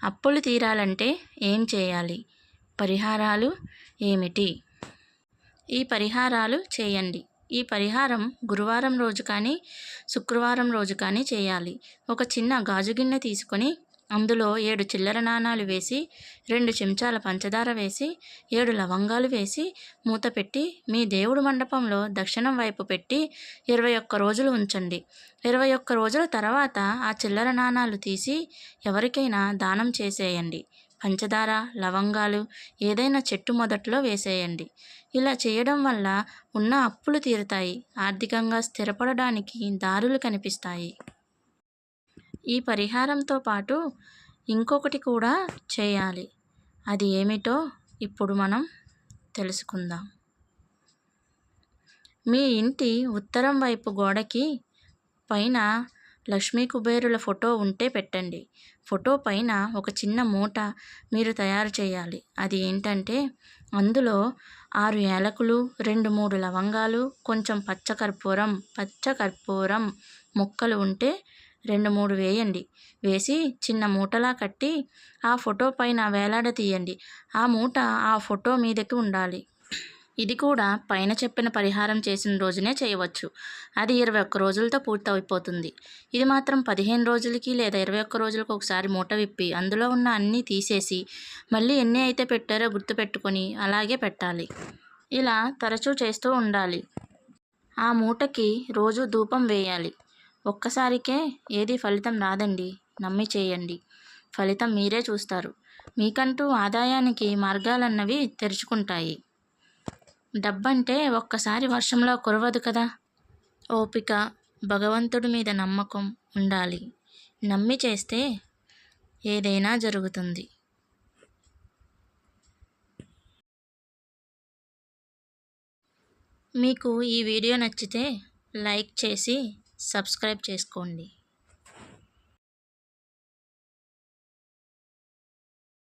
అప్పులు తీరాలంటే ఏం చేయాలి? పరిహారాలు ఏమిటి? ఈ పరిహారాలు చేయండి. ఈ పరిహారం గురువారం రోజు కానీ శుక్రవారం రోజు కానీ చేయాలి. ఒక చిన్న గాజు గిన్నె తీసుకొని అందులో 7 చిల్లర నాణాలు వేసి 2 చెంచాల పంచదార వేసి 7 లవంగాలు వేసి మూత పెట్టి మీ దేవుడు మండపంలో దక్షిణం వైపు పెట్టి 21 రోజులు ఉంచండి. 21 రోజుల తర్వాత ఆ చిల్లర నాణాలు తీసి ఎవరికైనా దానం చేసేయండి. పంచదార, లవంగాలు ఏదైనా చెట్టు మొదట్లో వేసేయండి. ఇలా చేయడం వల్ల ఉన్న అప్పులు తీరుతాయి. ఆర్థికంగా స్థిరపడడానికి దారులు కనిపిస్తాయి. ఈ పరిహారంతో పాటు ఇంకొకటి కూడా చేయాలి. అది ఏమిటో ఇప్పుడు మనం తెలుసుకుందాం. మీ ఇంటి ఉత్తరం వైపు గోడకి పైన లక్ష్మీ కుబేరుల ఫోటో ఉంటే పెట్టండి. ఫోటో పైన ఒక చిన్న మూట మీరు తయారు చేయాలి. అది ఏంటంటే అందులో 6 యాలకులు, 2-3 లవంగాలు, కొంచెం పచ్చకర్పూరం ముక్కలు ఉంటే 2-3 వేయండి. వేసి చిన్న మూటలా కట్టి ఆ ఫోటో పైన వేలాడదీయండి. ఆ మూట ఆ ఫోటో మీదకి ఉండాలి. ఇది కూడా పైన చెప్పిన పరిహారం చేసిన రోజునే చేయవచ్చు. అది 21 రోజులతో పూర్తయిపోతుంది. ఇది మాత్రం 15 రోజులకి లేదా 21 రోజులకు ఒకసారి మూట విప్పి అందులో ఉన్న అన్నీ తీసేసి మళ్ళీ ఎన్ని అయితే పెట్టారో గుర్తుపెట్టుకొని అలాగే పెట్టాలి. ఇలా తరచూ చేస్తూ ఉండాలి. ఆ మూటకి రోజు ధూపం వేయాలి. ఒక్కసారికే ఏది ఫలితం రాదండి. నమ్మి చేయండి. ఫలితం మీరే చూస్తారు. మీకంటూ ఆదాయానికి మార్గాలన్నవి తెరుచుకుంటాయి. డబ్బంటే ఒక్కసారి వర్షంలో కురవదు కదా. ఓపిక, భగవంతుడి మీద నమ్మకం ఉండాలి. నమ్మి చేస్తే ఏదైనా జరుగుతుంది. మీకు ఈ వీడియో నచ్చితే లైక్ చేసి సబ్స్క్రైబ్ చేసుకోండి.